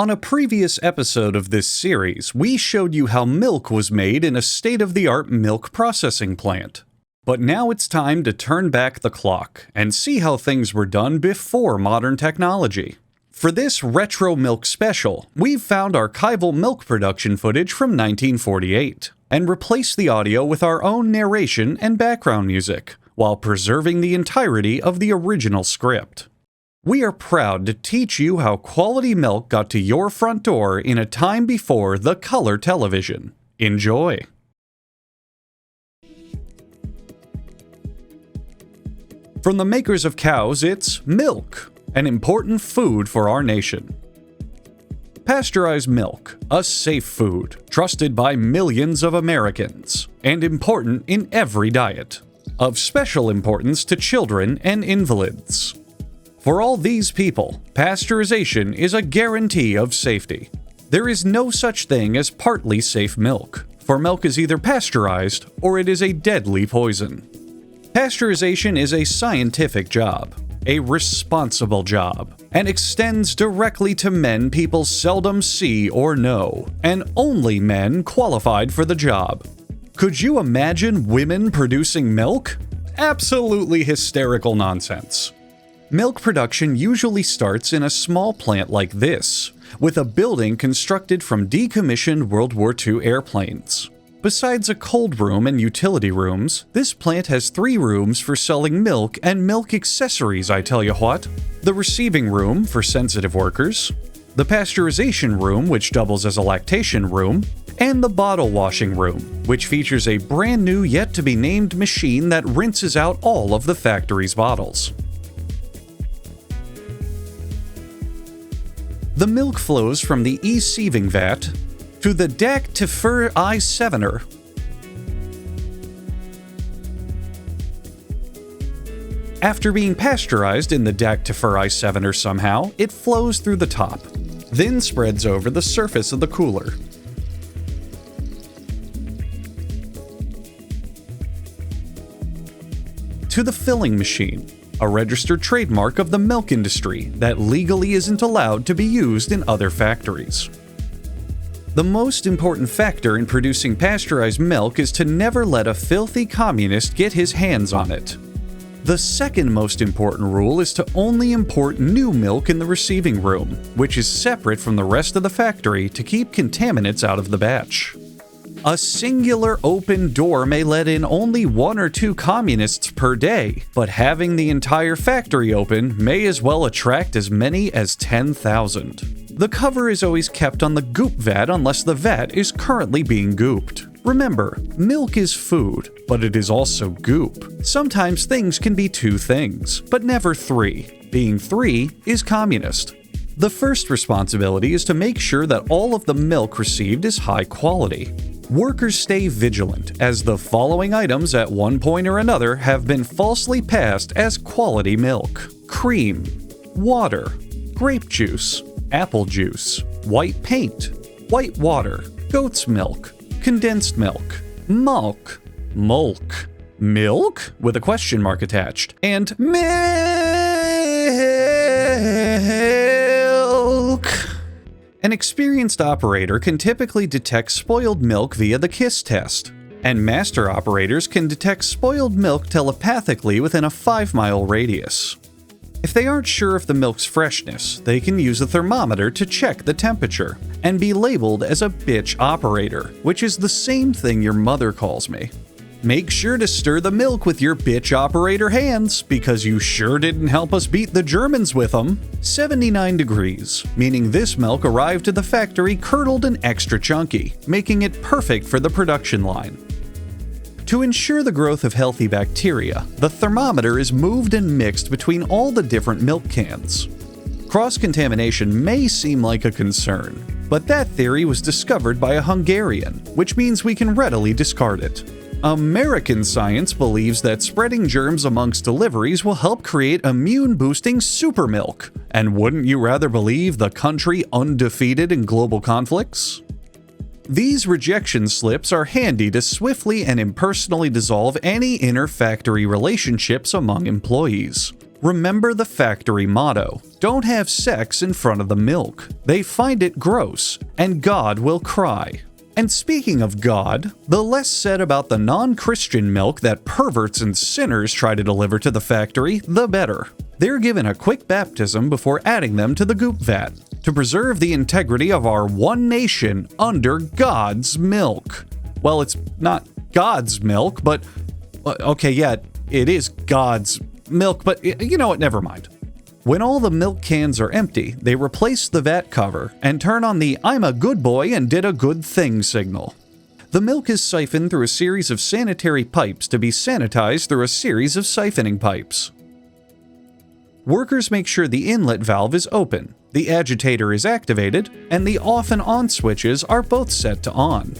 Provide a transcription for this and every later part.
On a previous episode of this series, we showed you how milk was made in a state-of-the-art milk processing plant. But now it's time to turn back the clock and see how things were done before modern technology. For this retro milk special, we've found archival milk production footage from 1948 and replaced the audio with our own narration and background music, while preserving the entirety of the original script. We are proud to teach you how quality milk got to your front door in a time before the color television. Enjoy! From the makers of cows, it's milk, an important food for our nation. Pasteurized milk, a safe food, trusted by millions of Americans, and important in every diet. Of special importance to children and invalids. For all these people, pasteurization is a guarantee of safety. There is no such thing as partly safe milk, for milk is either pasteurized or it is a deadly poison. Pasteurization is a scientific job, a responsible job, and extends directly to men people seldom see or know, and only men qualified for the job. Could you imagine women producing milk? Absolutely hysterical nonsense. Milk production usually starts in a small plant like this, with a building constructed from decommissioned World War II airplanes. Besides a cold room and utility rooms, this plant has 3 rooms for selling milk and milk accessories, I tell you what. The receiving room for sensitive workers, the pasteurization room, which doubles as a lactation room, and the bottle washing room, which features a brand new yet-to-be-named machine that rinses out all of the factory's bottles. The milk flows from the e-sieving vat to the DAC-to-fur I-7er. After being pasteurized in the DAC-to-fur I-7er somehow, it flows through the top, then spreads over the surface of the cooler. To the filling machine, a registered trademark of the milk industry that legally isn't allowed to be used in other factories. The most important factor in producing pasteurized milk is to never let a filthy communist get his hands on it. The second most important rule is to only import new milk in the receiving room, which is separate from the rest of the factory to keep contaminants out of the batch. A singular open door may let in only 1 or 2 communists per day, but having the entire factory open may as well attract as many as 10,000. The cover is always kept on the goop vat unless the vat is currently being gooped. Remember, milk is food, but it is also goop. Sometimes things can be 2 things, but never 3. Being 3 is communist. The first responsibility is to make sure that all of the milk received is high quality. Workers stay vigilant, as the following items at one point or another have been falsely passed as quality milk: cream, water, grape juice, apple juice, white paint, white water, goat's milk, condensed milk, mulk, milk with a question mark attached, and milk. An experienced operator can typically detect spoiled milk via the KISS test, and master operators can detect spoiled milk telepathically within a 5-mile radius. If they aren't sure of the milk's freshness, they can use a thermometer to check the temperature, and be labeled as a bitch operator, which is the same thing your mother calls me. Make sure to stir the milk with your bitch operator hands, because you sure didn't help us beat the Germans with them. 79 degrees, meaning this milk arrived at the factory curdled and extra chunky, making it perfect for the production line. To ensure the growth of healthy bacteria, the thermometer is moved and mixed between all the different milk cans. Cross-contamination may seem like a concern, but that theory was discovered by a Hungarian, which means we can readily discard it. American science believes that spreading germs amongst deliveries will help create immune-boosting super milk. And wouldn't you rather believe the country undefeated in global conflicts? These rejection slips are handy to swiftly and impersonally dissolve any inter-factory relationships among employees. Remember the factory motto: don't have sex in front of the milk. They find it gross, and God will cry. And speaking of God, the less said about the non-Christian milk that perverts and sinners try to deliver to the factory, the better. They're given a quick baptism before adding them to the goop vat to preserve the integrity of our one nation under God's milk. Well, it's not God's milk, but okay, yeah, it is God's milk, but you know what, never mind. When all the milk cans are empty, they replace the vat cover and turn on the "I'm a good boy and did a good thing" signal. The milk is siphoned through a series of sanitary pipes to be sanitized through a series of siphoning pipes. Workers make sure the inlet valve is open, the agitator is activated, and the off and on switches are both set to on.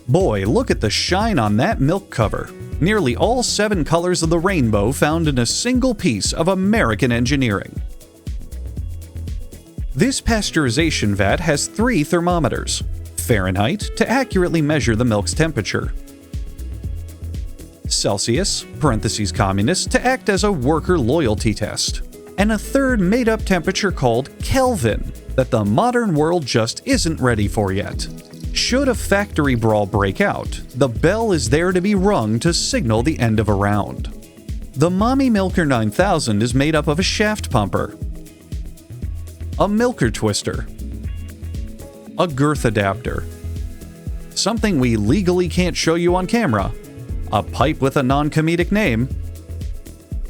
Boy, look at the shine on that milk cover. Nearly all 7 colors of the rainbow found in a single piece of American engineering. This pasteurization vat has 3 thermometers: Fahrenheit to accurately measure the milk's temperature, Celsius (communist) to act as a worker loyalty test, and a third made-up temperature called Kelvin that the modern world just isn't ready for yet. Should a factory brawl break out, the bell is there to be rung to signal the end of a round. The Mommy Milker 9000 is made up of a shaft pumper, a milker twister, a girth adapter, something we legally can't show you on camera, a pipe with a non-comedic name,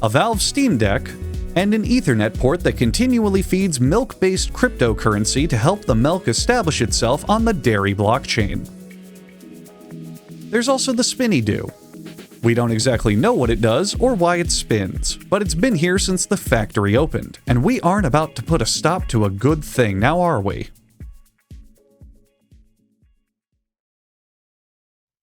a valve steam deck, and an Ethernet port that continually feeds milk-based cryptocurrency to help the milk establish itself on the dairy blockchain. There's also the Spinny-Doo. We don't exactly know what it does or why it spins, but it's been here since the factory opened, and we aren't about to put a stop to a good thing, now are we?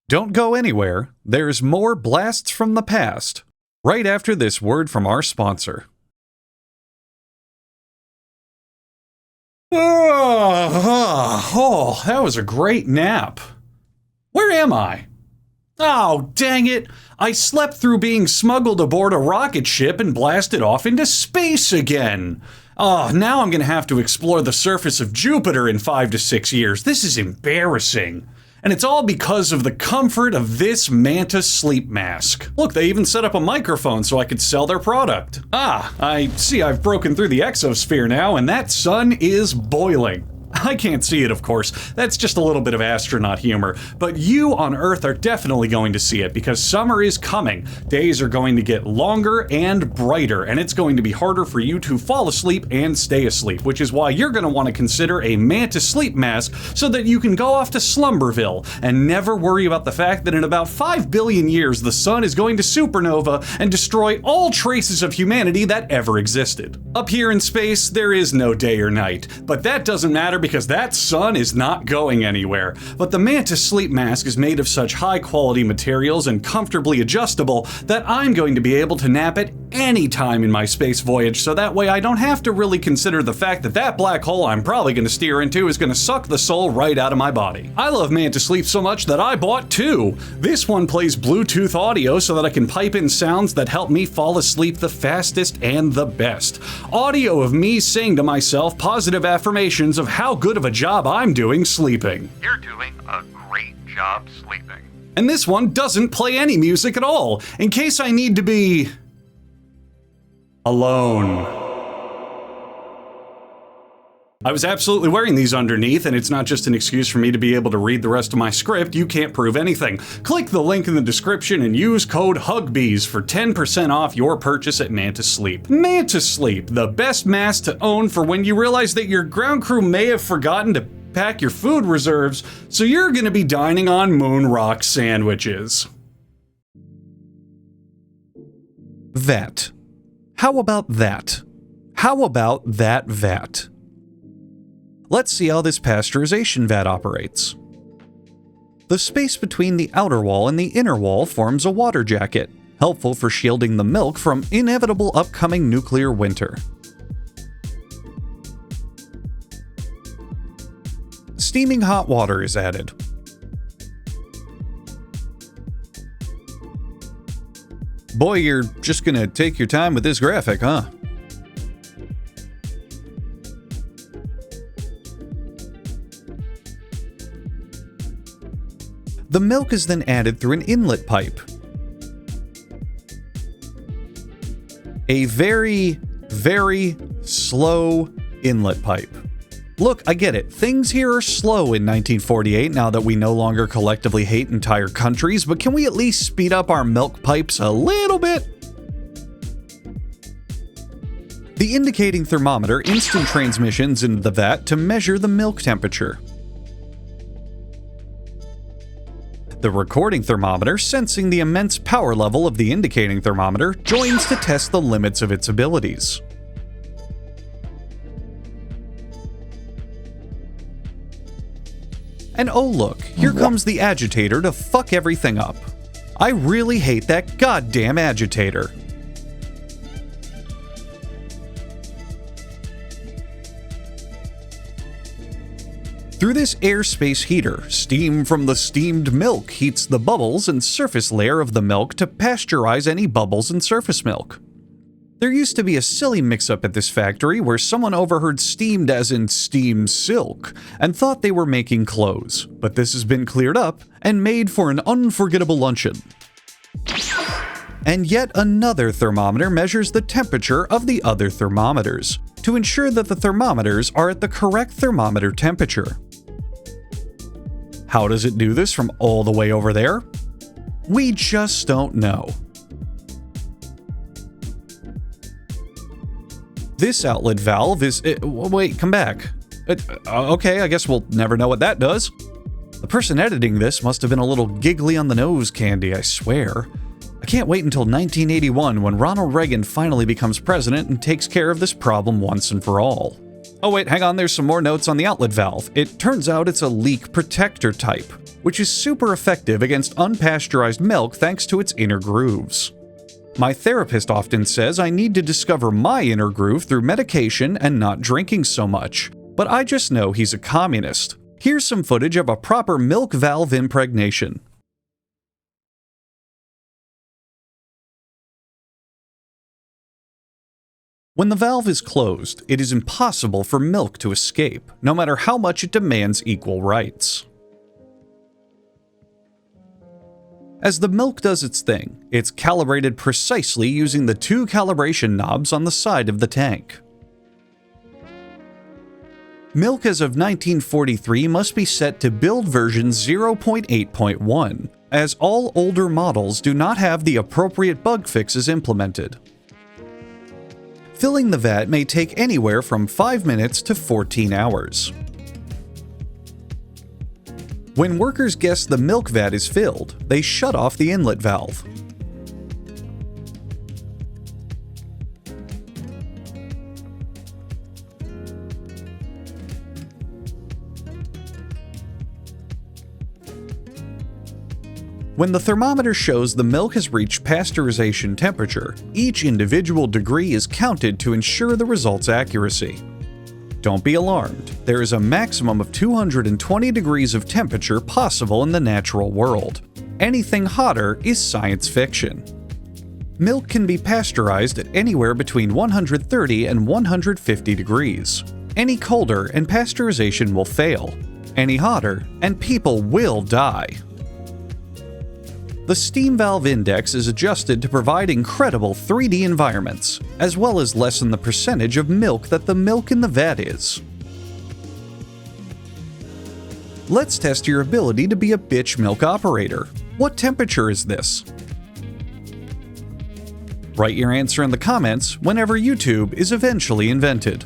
Don't go anywhere, there's more blasts from the past, right after this word from our sponsor. Oh, that was a great nap. Where am I? Oh, dang it. I slept through being smuggled aboard a rocket ship and blasted off into space again. Oh, now I'm going to have to explore the surface of Jupiter in 5 to 6 years. This is embarrassing. And it's all because of the comfort of this Manta sleep mask. Look, they even set up a microphone so I could sell their product. Ah, I see I've broken through the exosphere now, and that sun is boiling. I can't see it, of course. That's just a little bit of astronaut humor. But you on Earth are definitely going to see it because summer is coming. Days are going to get longer and brighter, and it's going to be harder for you to fall asleep and stay asleep, which is why you're going to want to consider a Manta sleep mask so that you can go off to Slumberville and never worry about the fact that in about 5 billion years the sun is going to supernova and destroy all traces of humanity that ever existed. Up here in space, there is no day or night, but that doesn't matter because that sun is not going anywhere. But the Manta sleep mask is made of such high quality materials and comfortably adjustable that I'm going to be able to nap at any time in my space voyage, so that way I don't have to really consider the fact that that black hole I'm probably going to steer into is going to suck the soul right out of my body. I love Manta Sleep so much that I bought 2. This one plays Bluetooth audio so that I can pipe in sounds that help me fall asleep the fastest and the best. Audio of me saying to myself positive affirmations of how good of a job I'm doing sleeping. You're doing a great job sleeping. And this one doesn't play any music at all, in case I need to be alone. I was absolutely wearing these underneath, and it's not just an excuse for me to be able to read the rest of my script. You can't prove anything. Click the link in the description and use code Huggbees for 10% off your purchase at Manta Sleep. Manta Sleep, the best mask to own for when you realize that your ground crew may have forgotten to pack your food reserves, so you're gonna be dining on moon rock sandwiches. Vat. How about that? How about that vat? Let's see how this pasteurization vat operates. The space between the outer wall and the inner wall forms a water jacket, helpful for shielding the milk from inevitable upcoming nuclear winter. Steaming hot water is added. Boy, you're just gonna take your time with this graphic, huh? The milk is then added through an inlet pipe. A very, very slow inlet pipe. Look, I get it. Things here are slow in 1948 now that we no longer collectively hate entire countries, but can we at least speed up our milk pipes a little bit? The indicating thermometer instant transmissions into the vat to measure the milk temperature. The recording thermometer, sensing the immense power level of the indicating thermometer, joins to test the limits of its abilities. And oh look, here comes the agitator to fuck everything up. I really hate that goddamn agitator. Through this airspace heater, steam from the steamed milk heats the bubbles and surface layer of the milk to pasteurize any bubbles in surface milk. There used to be a silly mix-up at this factory where someone overheard steamed as in steam silk and thought they were making clothes, but this has been cleared up and made for an unforgettable luncheon. And yet another thermometer measures the temperature of the other thermometers to ensure that the thermometers are at the correct thermometer temperature. How does it do this from all the way over there? We just don't know. This outlet valve is... wait, come back. Okay, I guess we'll never know what that does. The person editing this must have been a little giggly on the nose candy, I swear. I can't wait until 1981 when Ronald Reagan finally becomes president and takes care of this problem once and for all. Oh wait, hang on, there's some more notes on the outlet valve. It turns out it's a leak protector type, which is super effective against unpasteurized milk thanks to its inner grooves. My therapist often says I need to discover my inner groove through medication and not drinking so much, but I just know he's a communist. Here's some footage of a proper milk valve impregnation. When the valve is closed, it is impossible for milk to escape, no matter how much it demands equal rights. As the milk does its thing, it's calibrated precisely using the two calibration knobs on the side of the tank. Milk as of 1943 must be set to build version 0.8.1, as all older models do not have the appropriate bug fixes implemented. Filling the vat may take anywhere from 5 minutes to 14 hours. When workers guess the milk vat is filled, they shut off the inlet valve. When the thermometer shows the milk has reached pasteurization temperature, each individual degree is counted to ensure the result's accuracy. Don't be alarmed, there is a maximum of 220 degrees of temperature possible in the natural world. Anything hotter is science fiction. Milk can be pasteurized at anywhere between 130 and 150 degrees. Any colder and pasteurization will fail. Any hotter and people will die. The steam valve index is adjusted to provide incredible 3D environments, as well as lessen the percentage of milk that the milk in the vat is. Let's test your ability to be a bitch milk operator. What temperature is this? Write your answer in the comments whenever YouTube is eventually invented.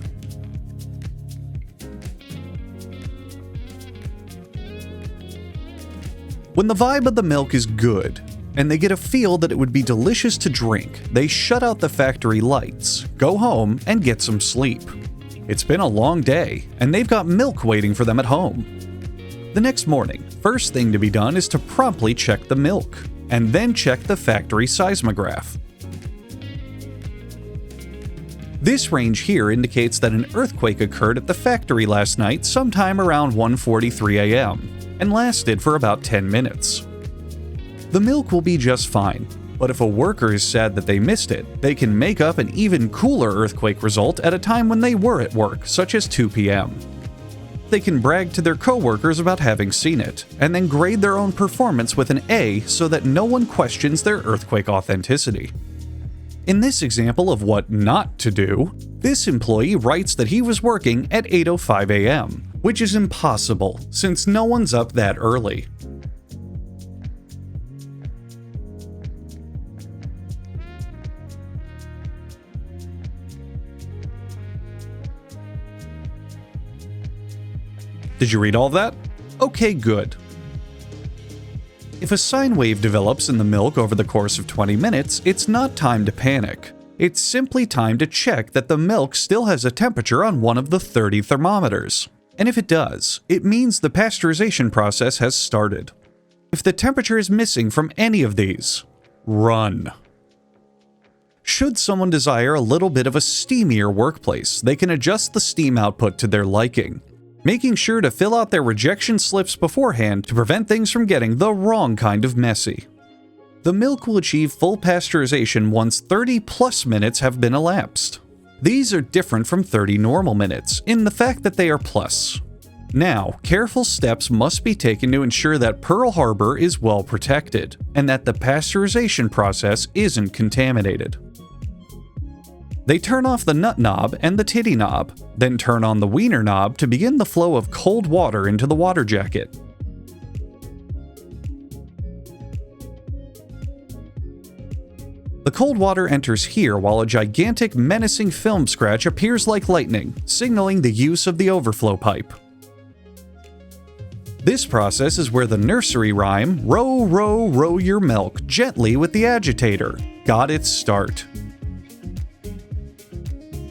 When the vibe of the milk is good, and they get a feel that it would be delicious to drink, they shut out the factory lights, go home, and get some sleep. It's been a long day, and they've got milk waiting for them at home. The next morning, first thing to be done is to promptly check the milk, and then check the factory seismograph. This range here indicates that an earthquake occurred at the factory last night sometime around 1:43 a.m. and lasted for about 10 minutes. The milk will be just fine. But if a worker is sad that they missed it, they can make up an even cooler earthquake result at a time when they were at work, such as 2 p.m. They can brag to their coworkers about having seen it, and then grade their own performance with an A so that no one questions their earthquake authenticity. In this example of what not to do, this employee writes that he was working at 8:05 a.m., which is impossible since no one's up that early. Did you read all that? Okay, good. If a sine wave develops in the milk over the course of 20 minutes, it's not time to panic. It's simply time to check that the milk still has a temperature on one of the 30 thermometers. And if it does, it means the pasteurization process has started. If the temperature is missing from any of these, run. Should someone desire a little bit of a steamier workplace, they can adjust the steam output to their liking, making sure to fill out their rejection slips beforehand to prevent things from getting the wrong kind of messy. The milk will achieve full pasteurization once 30+ minutes have been elapsed. These are different from 30 normal minutes in the fact that they are plus. Now, careful steps must be taken to ensure that Pearl Harbor is well protected and that the pasteurization process isn't contaminated. They turn off the nut knob and the titty knob, then turn on the wiener knob to begin the flow of cold water into the water jacket. The cold water enters here while a gigantic menacing film scratch appears like lightning, signaling the use of the overflow pipe. This process is where the nursery rhyme, "Row, row, row your milk gently with the agitator," got its start.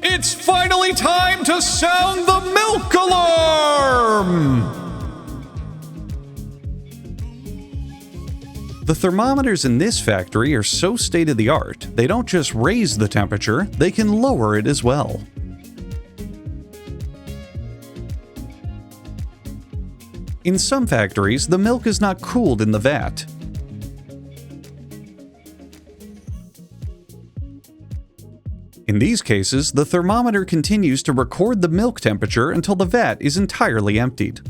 It's finally time to sound the milk alarm! The thermometers in this factory are so state-of-the-art, they don't just raise the temperature, they can lower it as well. In some factories, the milk is not cooled in the vat. In these cases, the thermometer continues to record the milk temperature until the vat is entirely emptied.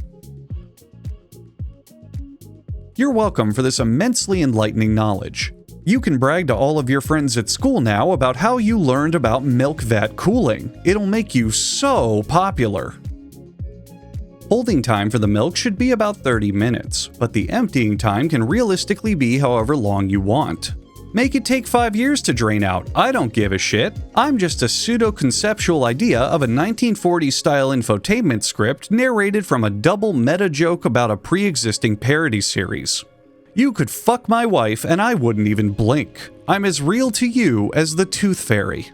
You're welcome for this immensely enlightening knowledge. You can brag to all of your friends at school now about how you learned about milk vat cooling. It'll make you so popular. Holding time for the milk should be about 30 minutes, but the emptying time can realistically be however long you want. Make it take 5 years to drain out. I don't give a shit. I'm just a pseudo-conceptual idea of a 1940s-style infotainment script narrated from a double meta joke about a pre-existing parody series. You could fuck my wife and I wouldn't even blink. I'm as real to you as the Tooth Fairy.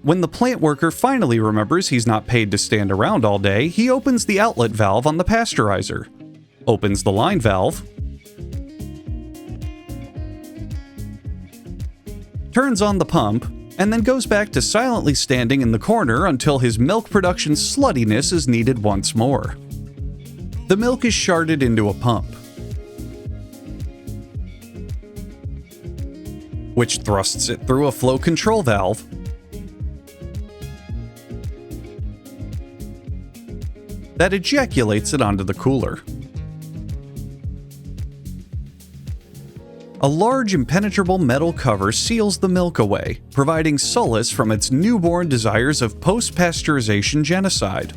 When the plant worker finally remembers he's not paid to stand around all day, he opens the outlet valve on the pasteurizer, opens the line valve, turns on the pump, and then goes back to silently standing in the corner until his milk production sluttiness is needed once more. The milk is sharded into a pump, which thrusts it through a flow control valve, that ejaculates it onto the cooler. A large impenetrable metal cover seals the milk away, providing solace from its newborn desires of post-pasteurization genocide.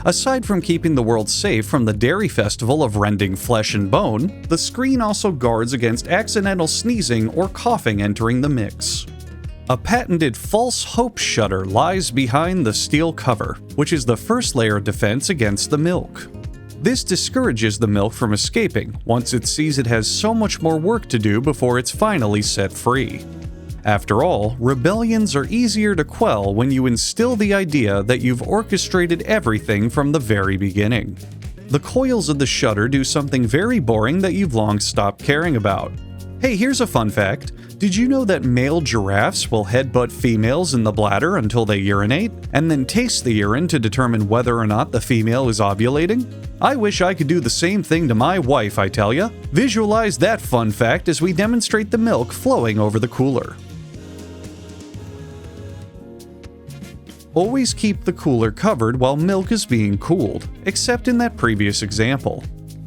Aside from keeping the world safe from the dairy festival of rending flesh and bone, the screen also guards against accidental sneezing or coughing entering the mix. A patented false hope shutter lies behind the steel cover, which is the first layer of defense against the milk. This discourages the milk from escaping once it sees it has so much more work to do before it's finally set free. After all, rebellions are easier to quell when you instill the idea that you've orchestrated everything from the very beginning. The coils of the shutter do something very boring that you've long stopped caring about. Hey, here's a fun fact. Did you know that male giraffes will headbutt females in the bladder until they urinate, and then taste the urine to determine whether or not the female is ovulating? I wish I could do the same thing to my wife, I tell ya. Visualize that fun fact as we demonstrate the milk flowing over the cooler. Always keep the cooler covered while milk is being cooled, except in that previous example.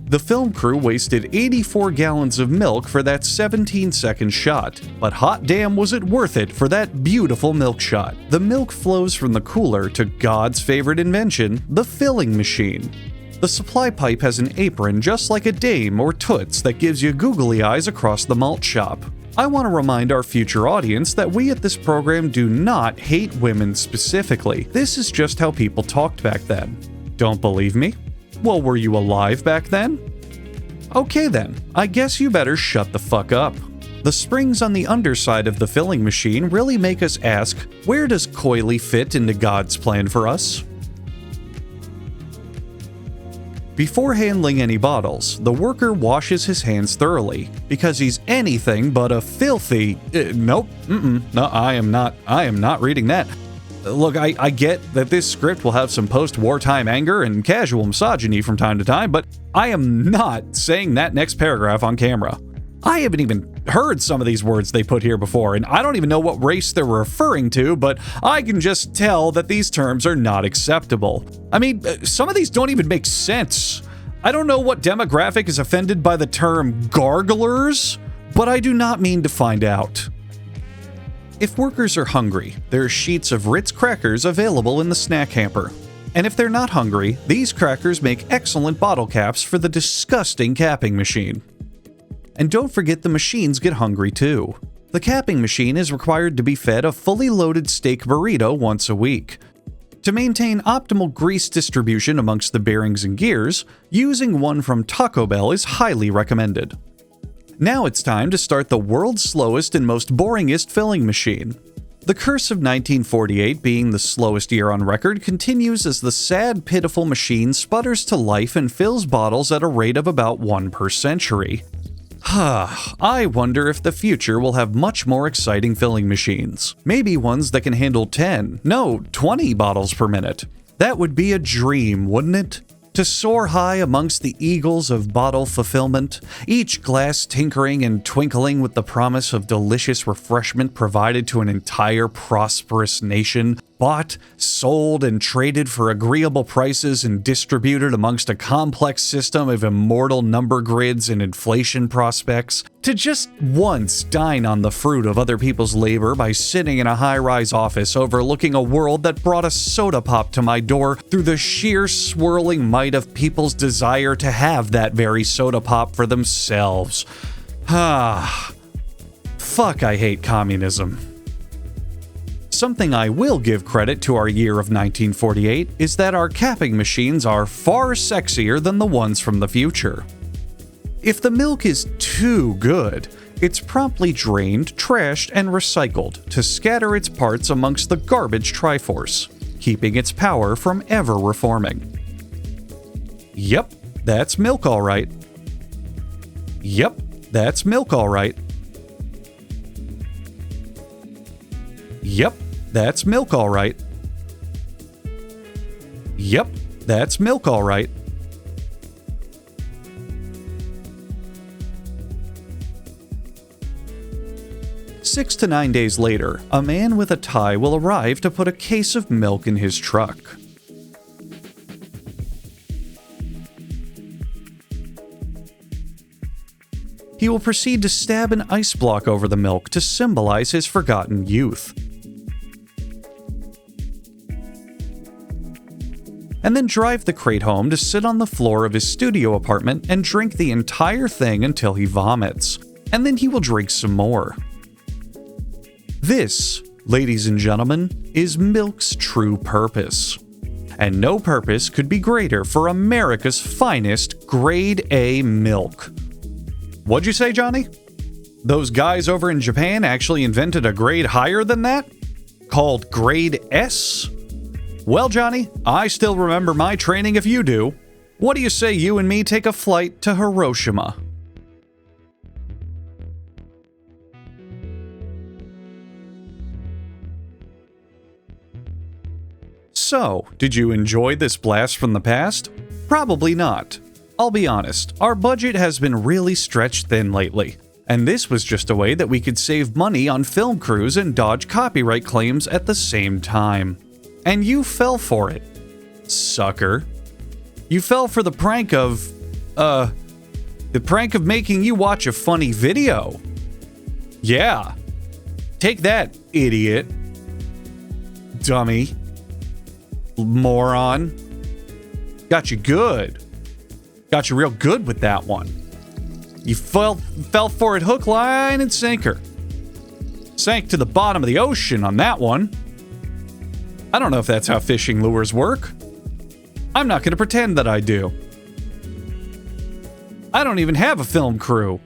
The film crew wasted 84 gallons of milk for that 17-second shot, but hot damn was it worth it for that beautiful milk shot. The milk flows from the cooler to God's favorite invention, the filling machine. The supply pipe has an apron just like a dame or toots that gives you googly eyes across the malt shop. I want to remind our future audience that we at this program do not hate women specifically. This is just how people talked back then. Don't believe me? Well, were you alive back then? Okay then, I guess you better shut the fuck up. The springs on the underside of the filling machine really make us ask, where does coily fit into God's plan for us? Before handling any bottles, the worker washes his hands thoroughly, because he's anything but a filthy... no, I am not reading that. Look, I get that this script will have some post-wartime anger and casual misogyny from time to time, but I am not saying that next paragraph on camera. I haven't even heard some of these words they put here before, and I don't even know what race they're referring to, but I can just tell that these terms are not acceptable. I mean, some of these don't even make sense. I don't know what demographic is offended by the term garglers, but I do not mean to find out. If workers are hungry, there are sheets of Ritz crackers available in the snack hamper. And if they're not hungry, these crackers make excellent bottle caps for the disgusting capping machine. And don't forget the machines get hungry too. The capping machine is required to be fed a fully loaded steak burrito once a week. To maintain optimal grease distribution amongst the bearings and gears, using one from Taco Bell is highly recommended. Now it's time to start the world's slowest and most boringest filling machine. The curse of 1948 being the slowest year on record continues as the sad, pitiful machine sputters to life and fills bottles at a rate of about 1 per century. I wonder if the future will have much more exciting filling machines. Maybe ones that can handle 20 bottles per minute. That would be a dream, wouldn't it? To soar high amongst the eagles of bottle fulfillment, each glass tinkering and twinkling with the promise of delicious refreshment provided to an entire prosperous nation, bought, sold, and traded for agreeable prices and distributed amongst a complex system of immortal number grids and inflation prospects, to just once dine on the fruit of other people's labor by sitting in a high-rise office overlooking a world that brought a soda pop to my door through the sheer swirling might of people's desire to have that very soda pop for themselves. Fuck, I hate communism. Something I will give credit to our year of 1948 is that our capping machines are far sexier than the ones from the future. If the milk is too good, it's promptly drained, trashed, and recycled to scatter its parts amongst the garbage Triforce, keeping its power from ever reforming. Yep, that's milk all right. Yep, that's milk all right. Yep, that's milk all right. Yep, that's milk all right. Six to 9 days later, a man with a tie will arrive to put a case of milk in his truck. He will proceed to stab an ice block over the milk to symbolize his forgotten youth. And then drive the crate home to sit on the floor of his studio apartment and drink the entire thing until he vomits. And then he will drink some more. This, ladies and gentlemen, is milk's true purpose. And no purpose could be greater for America's finest grade A milk. What'd you say, Johnny? Those guys over in Japan actually invented a grade higher than that? Called grade S? Well, Johnny, I still remember my training if you do. What do you say you and me take a flight to Hiroshima? So, did you enjoy this blast from the past? Probably not. I'll be honest, our budget has been really stretched thin lately, and this was just a way that we could save money on film crews and dodge copyright claims at the same time. And you fell for it, sucker. You fell for the prank of making you watch a funny video. Yeah. Take that, idiot. Dummy. Moron. Got you good. Got you real good with that one. You fell for it hook, line, and sinker. Sank to the bottom of the ocean on that one. I don't know if that's how fishing lures work. I'm not going to pretend that I do. I don't even have a film crew.